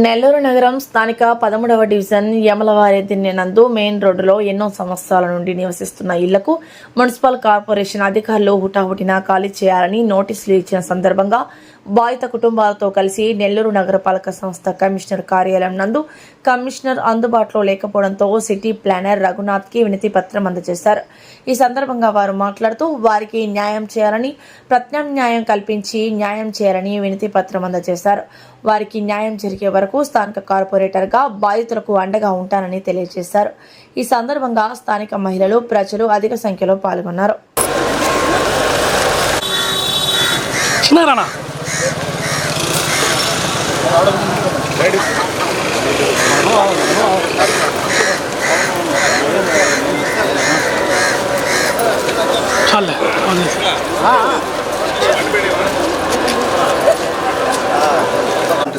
నెల్లూరు నగరం స్థానిక 13వ డివిజన్ యమలవారి దిన్నె నందు మెయిన్ రోడ్డులో ఎన్నో సంవత్సరాల నుండి నివసిస్తున్న ఇళ్లకు మున్సిపల్ కార్పొరేషన్ అధికారులు హుటాహుటిన ఖాళీ చేయాలని నోటీసులు ఇచ్చిన సందర్భంగా బాధిత కుటుంబాలతో కలిసి నెల్లూరు నగరపాలక సంస్థ కమిషనర్ కార్యాలయం నందు కమిషనర్ అందుబాటులో లేకపోవడంతో సిటీ ప్లానర్ రఘునాథ్కి వినతి పత్రం అందజేశారు. ఈ సందర్భంగా వారు మాట్లాడుతూ వారికి న్యాయం చేయాలని, ప్రత్యామ్నాయం కల్పించి న్యాయం చేయాలని వినతి పత్రం అందజేశారు. వారికి న్యాయం జరిగే వరకు స్థానిక కార్పొరేటర్గా బాధితులకు అండగా ఉంటానని తెలియజేశారు. ఈ సందర్భంగా స్థానిక మహిళలు, ప్రజలు అధిక సంఖ్యలో పాల్గొన్నారు.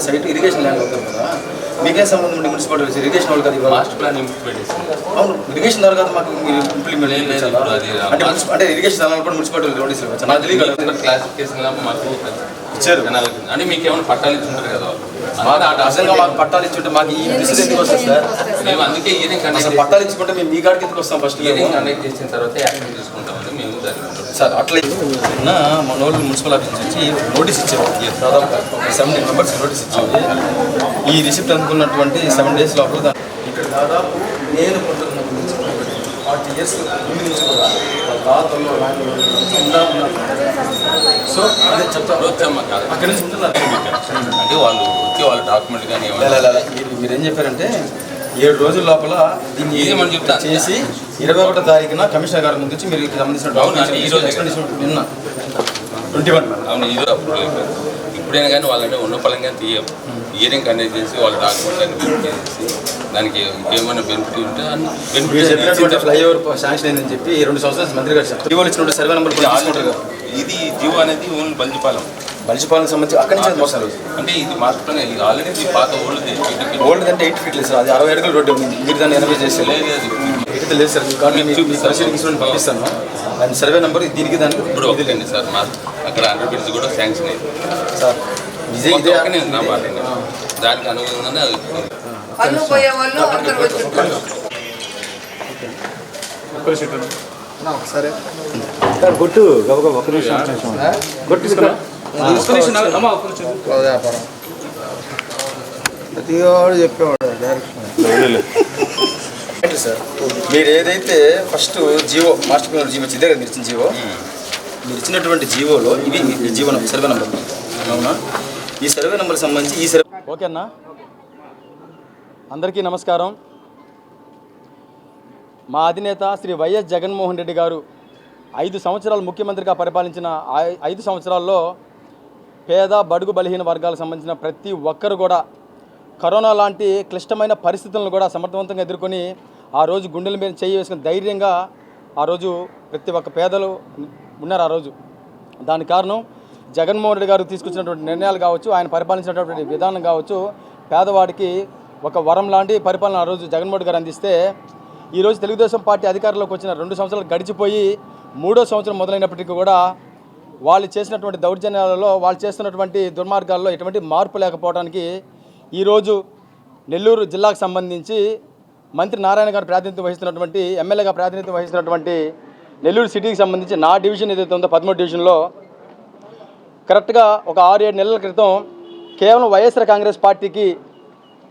సైట్ ఇరిగేషన్ ల్యాండ్ అవుతుంది కదా, మీకే సంబంధం ఉండే మున్సిపాలిటీ ఇరిగేషన్ వాళ్ళు కదా మాస్టర్ ప్లాన్ ఇంప్లిమెంట్ చేసింది. అవును, ఇరిగేషన్ ద్వారా కదా మాకు మీరు ఇంప్లిమెంట్ అంటే ఇరిగేషన్ స్థలాలు కూడా మున్సిపాలిటీ నోటీసులు ఇవ్వచ్చు. నాకు తెలియదు క్లాసిఫికేషన్ మాకు ఇచ్చారు అంటే మీకు ఏమైనా పట్టాలు ఇచ్చుంటారు కదా, అసలు మాకు పట్టాలు ఇచ్చుంటే మాకు ఈ బిజినెస్ ఎందుకు వస్తుంది సార్? మేము అందుకే ఇయరింగ్ అసలు పట్టాలు ఇచ్చుకుంటే మేము మీ కాడికి ఎందుకు వస్తాం? ఫస్ట్ ఇయరింగ్ కండక్ట్ చేసిన తర్వాత యాక్షన్ తీసుకుంటామని మేము సార్. అట్లా మన వాళ్ళు మున్సిపల్ ఆఫీస్ నుంచి నోటీస్ ఇచ్చారు, దాదాపు 17 మెంబర్స్ నోటీస్ ఇచ్చారు. ఈ రిసిప్ట్ అందుకున్నటువంటి 7 days లోపల ఇక్కడ దాదాపు నేను కొంటున్న 40 years ముందు నుంచి కూడా దాదాపులో సో అదే చెప్తాను. అక్కడి నుంచి ఉంటున్నారు అంటే వాళ్ళు వచ్చి వాళ్ళ డాక్యుమెంట్ కానీ మీరేం చెప్పారంటే 7 రోజుల లోపల దీన్ని చేసి 21వ తారీఖున కమిషనర్ గారి ముందు వచ్చి మీరు సంబంధించిన నిన్న 21 అవును ఇది ఇప్పుడైనా కానీ వాళ్ళని ఉన్న పలంగా తీయం ఇయరింగ్ కండక్ట్ చేసి వాళ్ళ డాక్యుమెంట్ అని వెరిఫై చేసి దానికి ఏమైనా బెనిఫిట్ ఉంటే బెనిఫిట్ చెప్పినటువంటి ఫ్లైఓవర్ శాంక్షన్ అయిందని చెప్పి 2 సంవత్సరాలు మంత్రి గారు చెప్తారు. జీవోలు ఇచ్చినటువంటి సర్వే నెంబర్ ఇది జీవో అనేది ఓన్లీ బలిజిపాలెం సంబంధించి అక్కడి నుంచి మోసాలు అంటే ఇది మాస్టర్ ప్లాన్ ఇది ఆల్రెడీ పాత ఓల్డ్ అంటే 8 feet లేదు సార్. అది 60 అడుగుల రోడ్డు ఉంది. మీరు దాన్ని 80 చేస్తే అయితే లేదు సార్. ఇన్సూరెన్స్ పంపిస్తాను. దాని సర్వే నెంబర్ దీనికి దానికి ఇప్పుడు ఒకటండి సార్. మా అక్కడ 100 బిడ్స్ కూడా శాంక్షన్ అయింది సార్. నేను నా మాట దానికి అనుగుణంగానే సరే కొట్టు ఒక నిమిషం కొట్టు ప్రతివాడు చెప్పేవాడు డైరెక్షన్ సార్. మీరు ఏదైతే first GO master plan GO ఇదే కదా మీరు ఇచ్చిన జీవో, మీరు ఇచ్చినటువంటి జీవోలో ఇవి జీవో నెంబర్ సర్వే నెంబర్ అవునా? ఈ సర్వే నెంబర్కి సంబంధించి ఈ సర్వే ఓకే అన్న. అందరికీ నమస్కారం. మా అధినేత శ్రీ వైఎస్ జగన్మోహన్ రెడ్డి గారు 5 సంవత్సరాలు ముఖ్యమంత్రిగా పరిపాలించిన 5 సంవత్సరాల్లో పేద బడుగు బలహీన వర్గాలకు సంబంధించిన ప్రతి ఒక్కరు కూడా కరోనా లాంటి క్లిష్టమైన పరిస్థితులను కూడా సమర్థవంతంగా ఎదుర్కొని ఆ రోజు గుండెల మీద చేయి వేసుకుని ధైర్యంగా ఆ రోజు ప్రతి ఒక్క పేదలు ఉన్నారు. ఆ రోజు దానికి కారణం జగన్మోహన్ రెడ్డి గారు తీసుకొచ్చినటువంటి నిర్ణయాలు కావచ్చు, ఆయన పరిపాలించినటువంటి విధానం కావచ్చు, పేదవాడికి ఒక వరం లాంటి పరిపాలన ఆ రోజు జగన్మోహన్ రెడ్డి గారు అందిస్తే ఈరోజు తెలుగుదేశం పార్టీ అధికారంలోకి వచ్చిన 2 సంవత్సరాలు గడిచిపోయి 3వ సంవత్సరం మొదలైనప్పటికీ కూడా వాళ్ళు చేసినటువంటి దౌర్జన్యాలలో, వాళ్ళు చేస్తున్నటువంటి దుర్మార్గాల్లో ఎటువంటి మార్పు లేకపోవడానికి ఈరోజు నెల్లూరు జిల్లాకు సంబంధించి మంత్రి నారాయణ గారు ప్రాతినిధ్యం వహిస్తున్నటువంటి, ఎమ్మెల్యేగా ప్రాతినిధ్యం వహిస్తున్నటువంటి నెల్లూరు సిటీకి సంబంధించి నా డివిజన్ ఏదైతే ఉందో 13వ డివిజన్లో కరెక్ట్గా ఒక 6-7 నెలల క్రితం కేవలం వైఎస్ఆర్ కాంగ్రెస్ పార్టీకి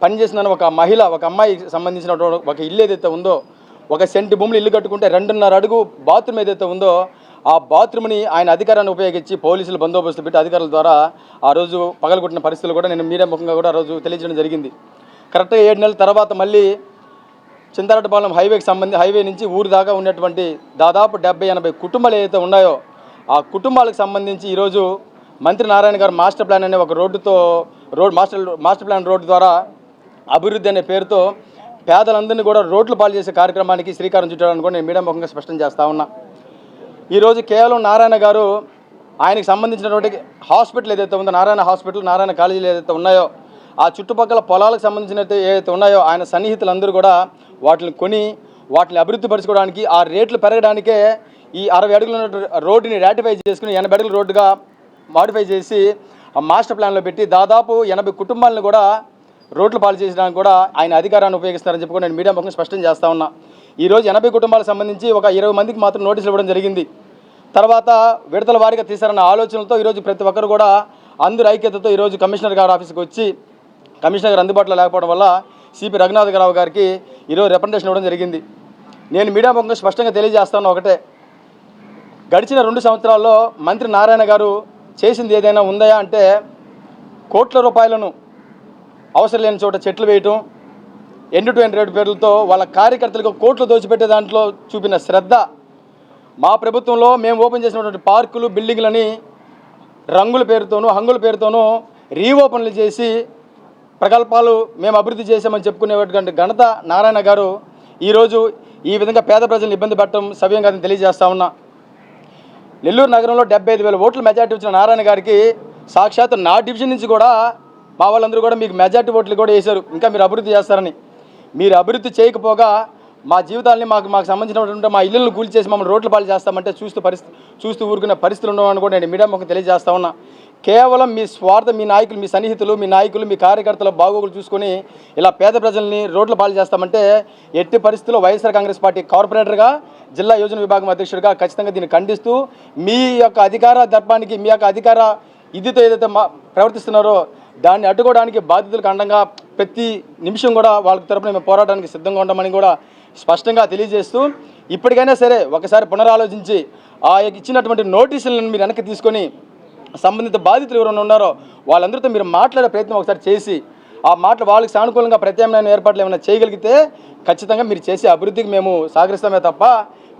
పనిచేసిన ఒక మహిళ, ఒక అమ్మాయికి సంబంధించిన ఒక ఇల్లు ఏదైతే ఉందో, 1 సెంటు భూములు ఇల్లు కట్టుకుంటే 2.5 అడుగు బాత్రూమ్ ఏదైతే ఉందో ఆ బాత్రూమ్ని ఆయన అధికారాన్ని ఉపయోగించి పోలీసులు బందోబస్తు పెట్టి అధికారుల ద్వారా ఆ రోజు పగలగొట్టిన పరిస్థితులు కూడా నేను మీడియా ముఖంగా కూడా ఆ రోజు తెలియజేయడం జరిగింది. కరెక్ట్గా 7 నెలల తర్వాత మళ్ళీ చింతారెడ్డిపాలెం హైవే నుంచి ఊరు దాకా ఉన్నటువంటి దాదాపు 70-80 కుటుంబాలు ఏదైతే ఉన్నాయో ఆ కుటుంబాలకు సంబంధించి ఈరోజు మంత్రి నారాయణ గారు మాస్టర్ ప్లాన్ అనే ఒక మాస్టర్ ప్లాన్ రోడ్డు ద్వారా అభివృద్ధి అనే పేరుతో పేదలందరినీ కూడా రోడ్లు పాలు చేసే కార్యక్రమానికి శ్రీకారం చుట్టాలని కూడా నేను మీడియా ముఖంగా స్పష్టం చేస్తా ఉన్నా. ఈరోజు కేవలం నారాయణ గారు ఆయనకు సంబంధించినటువంటి హాస్పిటల్ ఏదైతే ఉందో, నారాయణ హాస్పిటల్, నారాయణ కాలేజీలు ఏదైతే ఉన్నాయో ఆ చుట్టుపక్కల పొలాలకు సంబంధించిన ఏదైతే ఉన్నాయో ఆయన సన్నిహితులందరూ కూడా వాటిని కొని వాటిని అభివృద్ధి పరచుకోవడానికి, ఆ రేట్లు పెరగడానికే ఈ 60 అడుగుల రోడ్డుని రాటిఫై చేసుకుని 80 అడుగుల రోడ్డుగా మాడిఫై చేసి ఆ మాస్టర్ ప్లాన్లో పెట్టి దాదాపు 80 కుటుంబాలను కూడా రోడ్లు పాలు చేసడానికి కూడా ఆయన అధికారాన్ని ఉపయోగిస్తారని చెప్పి కూడా నేను మీడియా ముఖంగా స్పష్టం చేస్తా ఉన్నా. ఈరోజు 80 కుటుంబాలకు సంబంధించి ఒక 20 మందికి మాత్రం నోటీసులు ఇవ్వడం జరిగింది. తర్వాత విడతల వారీగా తీశారన్న ఆలోచనలతో ఈరోజు ప్రతి ఒక్కరు కూడా అందరూ ఐక్యతతో ఈరోజు కమిషనర్ గారి ఆఫీస్కి వచ్చి కమిషనర్ గారు అందుబాటులో లేకపోవడం వల్ల సిపి రఘునాథరావు గారికి ఈరోజు రిప్రజెంటేషన్ ఇవ్వడం జరిగింది. నేను మీడియా ముఖంగా స్పష్టంగా తెలియజేస్తాను ఒకటే, గడిచిన 2 సంవత్సరాల్లో మంత్రి నారాయణ గారు చేసింది ఏదైనా ఉందా అంటే కోట్ల రూపాయలను అవసరం లేని చోట చెట్లు వేయటం, ఎండ్ టు ఎండ్ రేటు పేర్లతో వాళ్ళ కార్యకర్తలకు కోట్లు దోచిపెట్టే దాంట్లో చూపిన శ్రద్ధ. మా ప్రభుత్వంలో మేము ఓపెన్ చేసినటువంటి పార్కులు బిల్డింగ్లని రంగుల పేరుతోనూ హంగుల పేరుతోనూ రీఓపెన్లు చేసి ప్రకల్పాలు మేము అభివృద్ధి చేశామని చెప్పుకునేటువంటి ఘనత నారాయణ గారు ఈరోజు ఈ విధంగా పేద ప్రజలను ఇబ్బంది పెట్టడం సవ్యం కాదని తెలియజేస్తా ఉన్నా. నెల్లూరు నగరంలో 75,000 ఓట్ల మెజార్టీ వచ్చిన నారాయణ గారికి సాక్షాత్ నా డివిజన్ నుంచి కూడా మా వాళ్ళందరూ కూడా మీకు మెజార్టీ ఓట్లు కూడా వేశారు, ఇంకా మీరు అభివృద్ధి చేస్తారని. మీరు అభివృద్ధి చేయకపోగా మా జీవితాలని మాకు సంబంధించినటువంటి మా ఇళ్ళను కూల్చేసి మమ్మల్ని రోడ్ల పాలు చేస్తామంటే చూస్తూ ఊరుకునే పరిస్థితులు ఉండవని కూడా నేను మీడియా ముఖం తెలియజేస్తా ఉన్నా. కేవలం మీ స్వార్థం, మీ నాయకులు, మీ సన్నిహితులు, మీ నాయకులు, మీ కార్యకర్తల బాగోగులు చూసుకొని ఇలా పేద ప్రజల్ని రోడ్ల పాలు చేస్తామంటే ఎట్టి పరిస్థితుల్లో వైఎస్ఆర్ కాంగ్రెస్ పార్టీ కార్పొరేటర్గా, జిల్లా యోజన విభాగం అధ్యక్షుడిగా ఖచ్చితంగా దీన్ని ఖండిస్తూ మీ యొక్క అధికార దర్పానికి, మీ యొక్క అధికార ఇదితో ఏదైతే ప్రవర్తిస్తున్నారో దాన్ని అడ్డుకోవడానికి బాధితులకు అండంగా ప్రతి నిమిషం కూడా వాళ్ళ తరపున మేము పోరాటానికి సిద్ధంగా ఉంటామని కూడా స్పష్టంగా తెలియజేస్తూ, ఇప్పటికైనా సరే ఒకసారి పునరాలోచించి ఆ ఇచ్చినటువంటి నోటీసులను మీరు వెనక్కి తీసుకొని సంబంధిత బాధితులు ఎవరైనా ఉన్నారో వాళ్ళందరితో మీరు మాట్లాడే ప్రయత్నం ఒకసారి చేసి ఆ మాటలు వాళ్ళకి సానుకూలంగా ప్రత్యామ్నాయ ఏర్పాట్లు ఏమైనా చేయగలిగితే ఖచ్చితంగా మీరు చేసే అభివృద్ధికి మేము సహకరిస్తామే తప్ప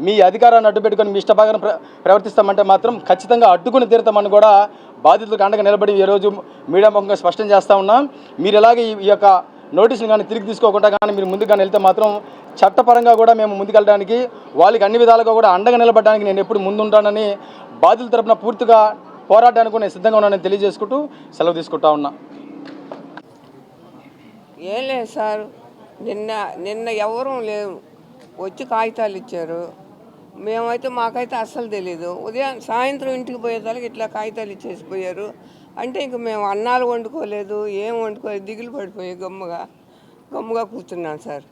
మీ అధికారాన్ని అడ్డు పెట్టుకొని మీ ఇష్టభాగాన్ని ప్రవర్తిస్తామంటే మాత్రం ఖచ్చితంగా అడ్డుకుని తీరుతామని కూడా బాధితులకు అండగా నిలబడి ఈరోజు మీడియా ముఖంగా స్పష్టం చేస్తూ ఉన్నాం. మీరు ఇలాగే ఈ యొక్క నోటీసులు కానీ తిరిగి తీసుకోకుండా కానీ మీరు ముందుకు కానీ వెళ్తే మాత్రం చట్టపరంగా కూడా మేము ముందుకెళ్ళడానికి వాళ్ళకి అన్ని విధాలుగా కూడా అండగా నిలబడడానికి నేను ఎప్పుడు ముందుంటానని బాధితుల తరపున పూర్తిగా పోరాటానికి నేను సిద్ధంగా ఉన్నానని తెలియజేసుకుంటూ సెలవు తీసుకుంటా ఉన్నా. ఏం లేదు సార్, నిన్న ఎవరూ లేవు, వచ్చి కాగితాలు ఇచ్చారు. మేమైతే మాకైతే అస్సలు తెలీదు. సాయంత్రం ఇంటికి పోయేదానికి ఇట్లా కాగితాలు ఇచ్చేసిపోయారు. అంటే ఇంక మేము అన్నాలు వండుకోలేదు, ఏం వండుకోలేదు, దిగులు పడిపోయి గమ్ముగా కూర్చున్నాం సార్.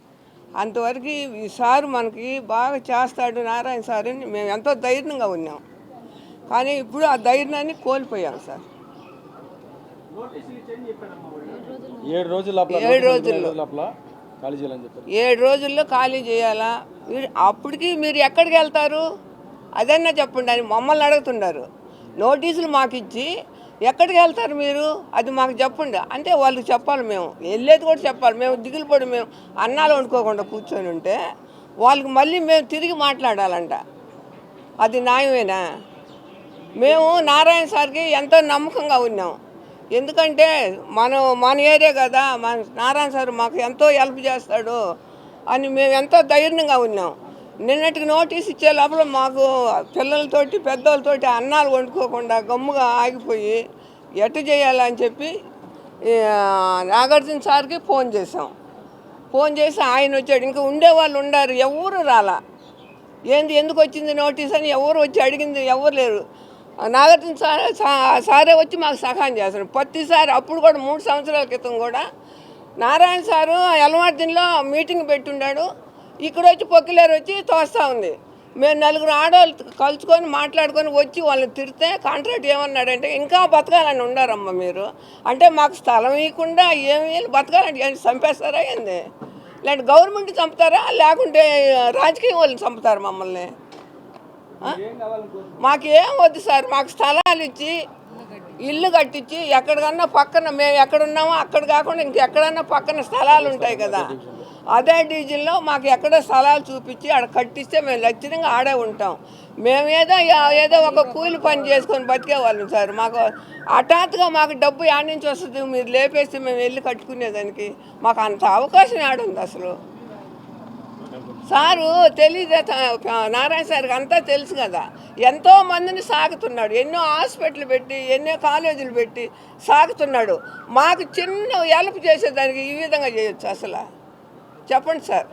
అంతవరకు ఈ సారు మనకి బాగా చేస్తాడు నారాయణ సార్ అని మేము ఎంతో ధైర్యంగా ఉన్నాం. కానీ ఇప్పుడు ఆ ధైర్యాన్ని కోల్పోయాం సార్. 7 రోజుల్లో ఖాళీ చేయాలా? అప్పటికి మీరు ఎక్కడికి వెళ్తారు అదన్నా చెప్పండి అని మమ్మల్ని అడుగుతున్నారు. నోటీసులు మాకు ఇచ్చి ఎక్కడికి వెళ్తారు మీరు అది మాకు చెప్పండి అంటే వాళ్ళకి చెప్పాలి, మేము వెళ్ళేది కూడా చెప్పాలి. మేము దిగులు పడి మేము అన్నాలు వండుకోకుండా కూర్చొని ఉంటే వాళ్ళకి మళ్ళీ మేము తిరిగి మాట్లాడాలంట. అది న్యాయమేనా? మేము నారాయణ సార్కి ఎంతో నమ్మకంగా ఉన్నాం. ఎందుకంటే మన ఏరియా కదా, మన నారాయణ సార్ మాకు ఎంతో హెల్ప్ చేస్తాడు అని మేము ఎంతో ధైర్యంగా ఉన్నాం. నిన్నటికి నోటీస్ ఇచ్చే లోపల మాకు పిల్లలతోటి పెద్దోళ్ళతోటి అన్నాలు వండుకోకుండా గమ్ముగా ఆగిపోయి ఎట్టు చేయాలని చెప్పి నాగార్జున సార్కి ఫోన్ చేసాం. ఫోన్ చేసి ఆయన వచ్చాడు. ఇంకా ఉండేవాళ్ళు ఉండారు, ఎవరు రాలా. ఎందుకు వచ్చింది నోటీస్ అని ఎవరు వచ్చి అడిగింది ఎవరు లేరు. నాగార్జున సారే వచ్చి మాకు సహాయం చేస్తారు ప్రతిసారి. అప్పుడు కూడా 3 సంవత్సరాల క్రితం కూడా నారాయణ సారు ఎలమార్జున్లో మీటింగ్ పెట్టుండాడు. ఇక్కడ వచ్చి పొక్కిలేరు వచ్చి తోస్తూ ఉంది. మేము 4 ఆడవాళ్ళు కలుసుకొని మాట్లాడుకొని వచ్చి వాళ్ళని తిడితే కాంట్రాక్ట్ ఏమన్నాడంటే ఇంకా బతకాలని ఉండారమ్మ మీరు అంటే మాకు స్థలం ఇవ్వకుండా ఏమి బతకాలంటే చంపేస్తారా ఏంది? లేదంటే గవర్నమెంట్ చంపుతారా లేకుంటే రాజకీయ వాళ్ళని చంపుతారు మమ్మల్ని? మాకేం వద్దు సార్, మాకు స్థలాలు ఇచ్చి ఇల్లు కట్టించి ఎక్కడికన్నా పక్కన మేము ఎక్కడున్నామో అక్కడ కాకుండా ఇంకెక్కడన్నా పక్కన స్థలాలు ఉంటాయి కదా, అదే డివిజన్లో మాకు ఎక్కడ స్థలాలు చూపించి ఆడ కట్టిస్తే మేము ఖచ్చితంగా ఆడే ఉంటాం. మేము ఏదో ఒక కూలి పని చేసుకొని బతికేవాళ్ళం సార్. మాకు హఠాత్తుగా మాకు డబ్బు యాడ్ నుంచి వస్తుంది మీరు లేపేస్తే మేము వెళ్ళి కట్టుకునేదానికి మాకు అంత అవకాశం ఆడుంది అసలు. సారు తెలియదు, నారాయణ సార్కి అంతా తెలుసు కదా. ఎంతో మందిని సాగుతున్నాడు, ఎన్నో హాస్పిటల్ పెట్టి ఎన్నో కాలేజీలు పెట్టి సాగుతున్నాడు. మాకు చిన్న హెల్ప్ చేసేదానికి ఈ విధంగా చేయొచ్చు అసలు? చెప్పండి సార్.